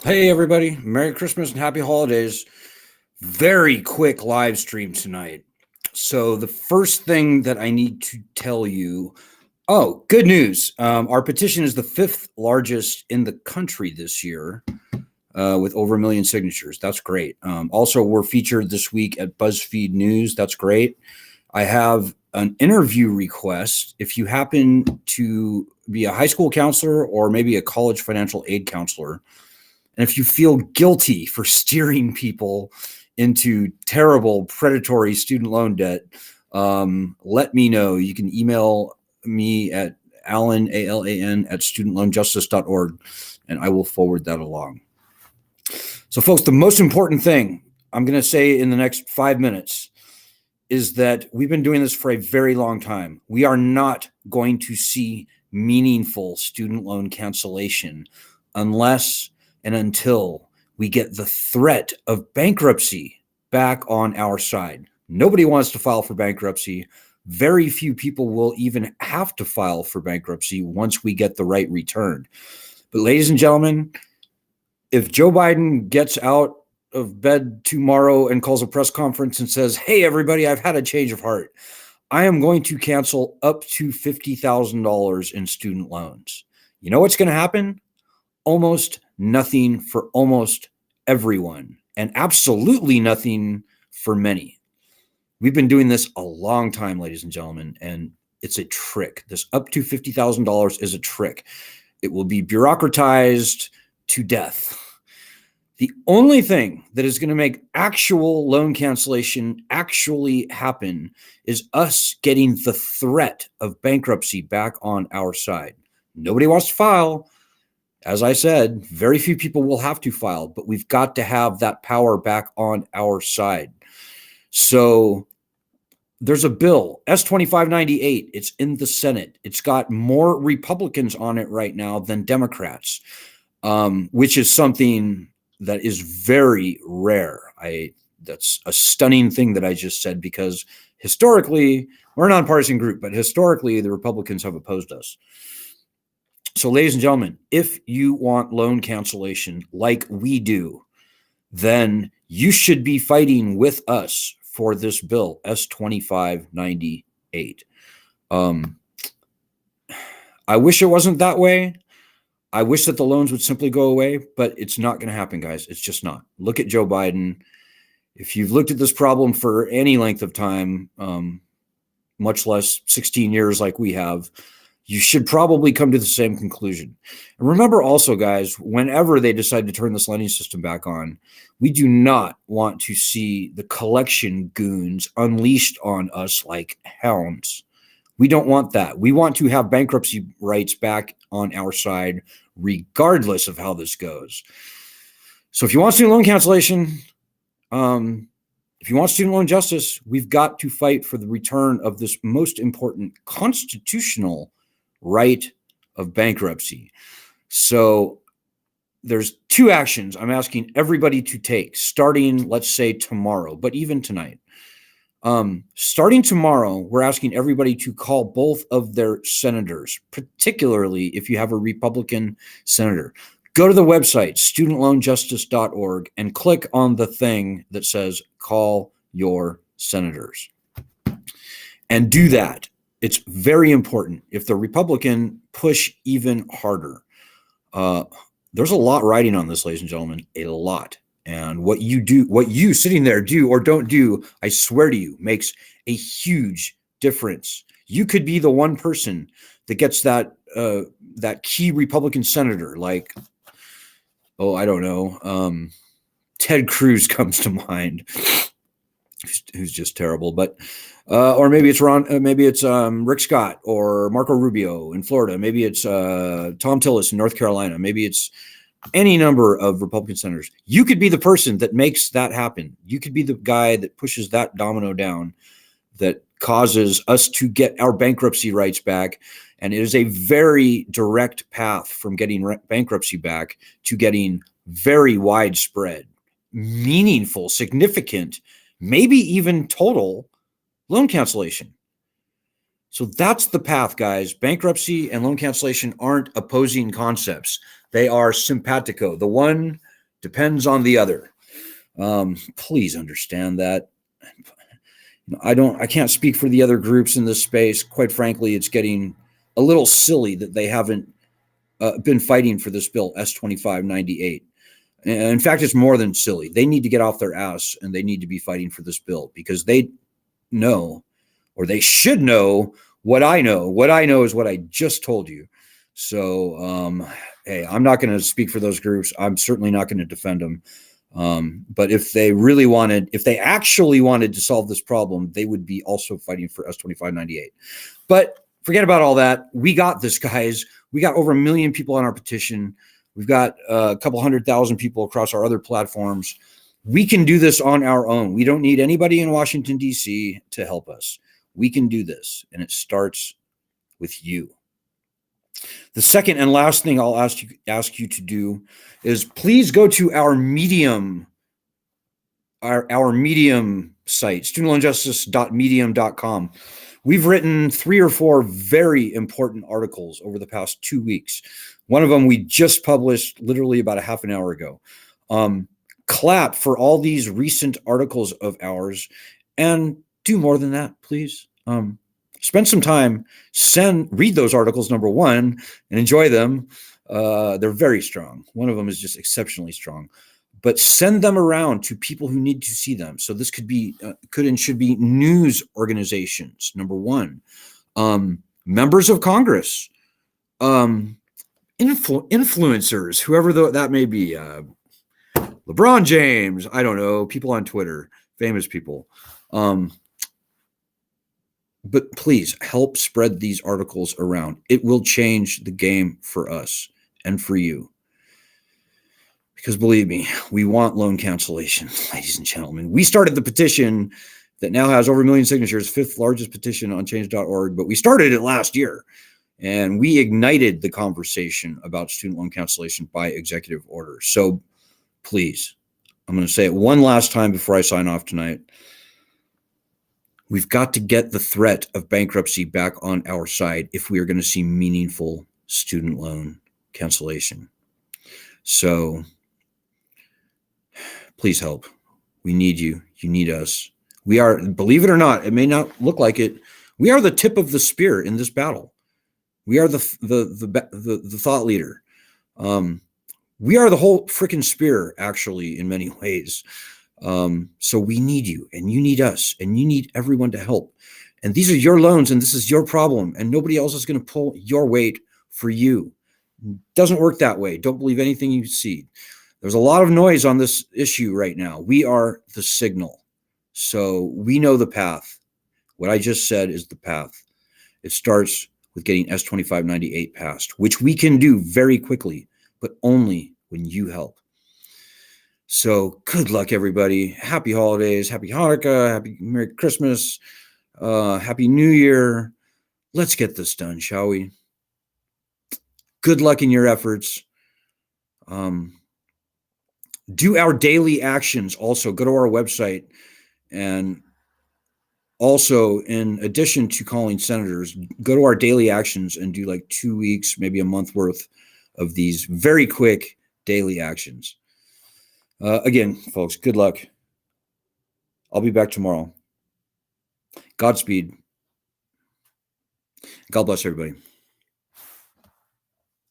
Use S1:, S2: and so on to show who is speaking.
S1: Hey, everybody. Merry Christmas and Happy Holidays. Very quick live stream tonight. So, the first thing that I need to tell you good news. Our petition is the fifth largest in the country this year with over 1 million signatures. That's great. Also, we're featured this week at BuzzFeed News. That's great. I have an interview request. If you happen to be a high school counselor or maybe a college financial aid counselor, and if you feel guilty for steering people into terrible predatory student loan debt, let me know. You can email me at Alan, ALAN, at studentloanjustice.org, and I will forward that along. So, folks, the most important thing I'm going to say in the next 5 minutes is that we've been doing this for a very long time. We are not going to see meaningful student loan cancellation unless and until we get the threat of bankruptcy back on our side. Nobody wants to file for bankruptcy. Very few people will even have to file for bankruptcy once we get the right return. But ladies and gentlemen, if Joe Biden gets out of bed tomorrow and calls a press conference and says, "Hey, everybody, I've had a change of heart. I am going to cancel up to $50,000 in student loans." You know what's going to happen? Almost nothing for almost everyone, and absolutely nothing for many. We've been doing this a long time, ladies and gentlemen, and it's a trick. This up to $50,000 is a trick. It will be bureaucratized to death. The only thing that is going to make actual loan cancellation actually happen is us getting the threat of bankruptcy back on our side. Nobody wants to file. As I said, very few people will have to file, but we've got to have that power back on our side. So there's a bill, S-2598. It's in the Senate. It's got more Republicans on it right now than Democrats, which is something that is very rare. That's a stunning thing that I just said, because historically, we're a nonpartisan group, but historically, the Republicans have opposed us. So, ladies and gentlemen, if you want loan cancellation like we do, then you should be fighting with us for this bill, S-2598. I wish it wasn't that way. I wish that the loans would simply go away, but it's not going to happen, guys. It's just not. Look at Joe Biden. If you've looked at this problem for any length of time, much less 16 years like we have, you should probably come to the same conclusion. And remember also, guys, whenever they decide to turn this lending system back on, we do not want to see the collection goons unleashed on us like hounds. We don't want that. We want to have bankruptcy rights back on our side, regardless of how this goes. So if you want student loan cancellation, if you want student loan justice, we've got to fight for the return of this most important constitutional right of bankruptcy. So there's two actions I'm asking everybody to take, starting, let's say, tomorrow, but even tonight. Starting tomorrow, we're asking everybody to call both of their senators, particularly if you have a Republican senator. Go to the website, studentloanjustice.org, and click on the thing that says call your senators. And do that. It's very important. If the Republican push even harder, there's a lot riding on this, ladies and gentlemen, a lot. And what you do, what you sitting there do or don't do, I swear to you, makes a huge difference. You could be the one person that gets that key Republican senator, like, I don't know, Ted Cruz comes to mind, who's just terrible. But or maybe it's Rick Scott or Marco Rubio in Florida. Maybe it's Tom Tillis in North Carolina. Maybe it's any number of Republican senators. You could be the person that makes that happen. You could be the guy that pushes that domino down that causes us to get our bankruptcy rights back. And it is a very direct path from getting bankruptcy back to getting very widespread, meaningful, significant, maybe even total loan cancellation. So that's the path, guys. Bankruptcy and loan cancellation aren't opposing concepts. They are simpatico. The one depends on the other. Please understand that. I can't speak for the other groups in this space. Quite frankly, it's getting a little silly that they haven't been fighting for this bill, S2598. And in fact, it's more than silly. They need to get off their ass and they need to be fighting for this bill because they know, or they should know, what I know. What I know is what I just told you. So, hey, I'm not going to speak for those groups. I'm certainly not going to defend them. But if they actually wanted to solve this problem, they would be also fighting for S2598. But forget about all that. We got this, guys. We got over 1 million people on our petition. We've got a couple 100,000 people across our other platforms. We can do this on our own. We don't need anybody in Washington, D.C. to help us. We can do this, and it starts with you. The second and last thing I'll ask you to do is please go to our Medium, our Medium site, studentloanjustice.medium.com. We've written 3 or 4 very important articles over the past 2 weeks. One of them we just published literally about a half an hour ago. Clap for all these recent articles of ours, and do more than that, please. Spend some time, read those articles, number one, and enjoy them. They're very strong. One of them is just exceptionally strong. But send them around to people who need to see them. So this could and should be news organizations, number one, members of Congress, influencers, whoever that may be, LeBron James, I don't know, people on Twitter, famous people. But please help spread these articles around. It will change the game for us and for you. Because believe me, we want loan cancellation, ladies and gentlemen. We started the petition that now has over 1 million signatures, 5th largest petition on change.org, but we started it last year. And we ignited the conversation about student loan cancellation by executive order. So please, I'm going to say it one last time before I sign off tonight. We've got to get the threat of bankruptcy back on our side if we are going to see meaningful student loan cancellation. So please help. We need you. You need us. We are, believe it or not, it may not look like it, we are the tip of the spear in this battle. We are the thought leader. We are the whole freaking spear, actually, in many ways. So we need you, and you need us, and you need everyone to help. And these are your loans, and this is your problem, and nobody else is going to pull your weight for you. It doesn't work that way. Don't believe anything you see. There's a lot of noise on this issue right now. We are the signal. So we know the path. What I just said is the path. It starts with getting S2598 passed, which we can do very quickly, but only when you help. So good luck, everybody. Happy holidays, happy Hanukkah, happy Merry Christmas, happy New Year. Let's get this done, shall we? Good luck in your efforts. Do our daily actions also. Go to our website, and also, in addition to calling senators, go to our daily actions and do like 2 weeks, maybe a month worth of these very quick daily actions. Again, folks, good luck. I'll be back tomorrow. Godspeed. God bless everybody.